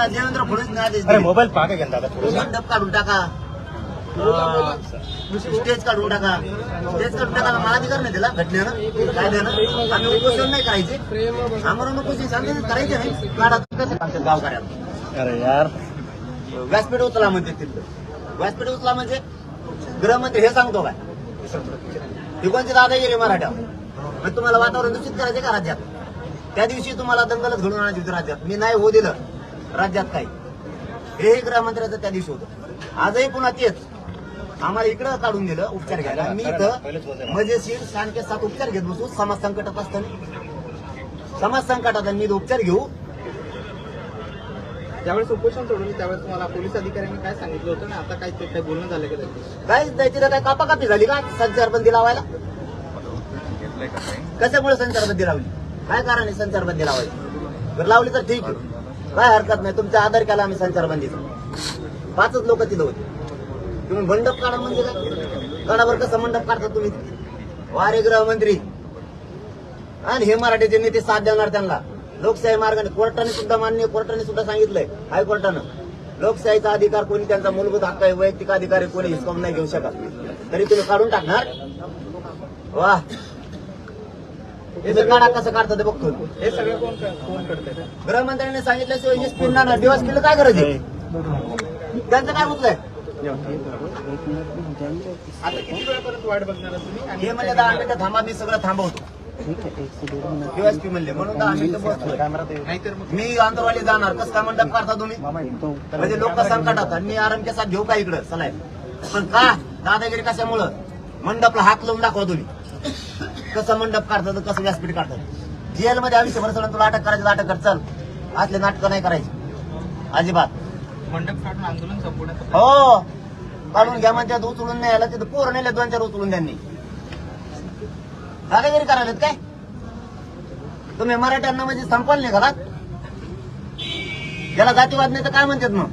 देवेंद्र फडणवीस आदेश अरे मोबाईल पाका घ्या दादा थोडं. मंडप काढून टाका, स्टेज काढून टाका. स्टेज काढून टाकायला मला अधिकार नाही दिला घटनेनं काय देणं. आम्ही उपोषण नाही करायचे, आम्हाला उपोषण शांततेत करायचे नाही. काढा कसं सांगतात गावकऱ्याला. अरे यार व्यासपीठ उचला म्हणते तिथं. व्यासपीठ उचला म्हणजे गृहमंत्री हे सांगतो काय ही कोणती दादागिरी मराठ्यावर. मग तुम्हाला वातावरण दूषित करायचे का राज्यात? त्या दिवशी तुम्हाला दंगलच घडून आणायची होती राज्यात. मी नाही होऊ दिलं राज्यात काही. हेही गृहमंत्र्याचं त्या दिवशी होतं. आजही पुन्हा तेच आम्हाला इकडं काढून दिलं उपचार घ्यायला. मी इथं मजेशीर शांततेत 7 उपचार घेत बसू. समाज संकटात असताना समाज संकटात मी उपचार घेऊ. ज्यावेळेस उपोषण सोडवलं त्यावेळेस तुम्हाला पोलीस अधिकाऱ्यांनी काय सांगितलं होतं ना, आता काय ते काय बोलणं झालं का त्यांची? काहीच द्यायची तर काय कापाकापी झाली का संचारबंदी लावायला? कशामुळे संचारबंदी लावली? काय कारण आहे संचारबंदी लावायची? जर लावली तर ठीक आहे, काय हरकत नाही. तुमचा आदर केला आम्ही संचारबंदीचा. 5च लोक तिथं होते. तुम्ही मंडप काढा म्हणजे काय? काढावर कसं मंडप काढता तुम्ही? वारे गृहमंत्री आणि हे मराठीचे नेते साथ देणार त्यांना लोकशाही मार्गाने. कोर्टाने सुद्धा मान्य, कोर्टाने सुद्धा सांगितलंय हायकोर्टानं लोकशाहीचा अधिकार कोणी त्यांचा मूलभूत हक्क आहे, वैयक्तिक अधिकार कोणी हिसकावून नाही घेऊ शकत. तरी तुम्ही काढून टाकणार? वा हे काढा कसं काढतं ते बघतो. हे सगळं कोण करते? गृहमंत्र्यांनी सांगितल्याशिवाय निष्पिंडानं दिवस केलं काय गरज आहे? त्यांचं काय मुद्दा आहे? आता किती वेळापर्यंत वाट बघणार तुम्ही? आणि हे म्हणजे 10 मिनिटं थांबा, मी सगळं थांबवतो. दिवसपी म्हणले म्हणून 10 मिनिटं बसतोय. नाहीतर मग मी आंतरवाली जाणार. कसं काय मंडप काढता तुम्ही? म्हणजे लोक संकटात आणि मी आरामच्या साथ घेऊ का इकडं चलाय. पण का दादागिरी कशामुळं? मंडपला हात लावून दाखवा तुम्ही कसं मंडप काढतात, कसं व्यासपीठ काढतात. जेलमध्ये आयुष्यभर सोडून तुला अटक करायची अटक कर. चल असले नाटकं नाही करायची अजिबात. मंडप काढून आंदोलन संपवण्यात हो काढून घ्या म्हणतात. उचलून नाही आला तिथं पोरं नेले 2-4 उचलून त्यांनी. दादागिरी करायला काय तुम्ही? मराठ्यांना म्हणजे संपल नाही घरात. ज्याला जातीवाद नाही तर काय म्हणतात मग?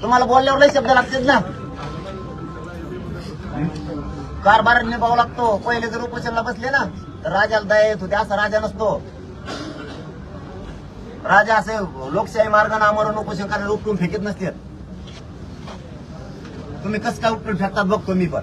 तुम्हाला बोलल्यावर लय शब्द लागतात ना. कारभार निभावं लागतो. पहिले जर उपोषणला बसले ना तर राजाला दया येत होते. असा राजा नसतो. राजा असे लोकशाही मार्गाने आमरण उपोषण करायला उपटून फेकत नसतात. तुम्ही कसं काय उपटून फेकतात बघतो मी पण.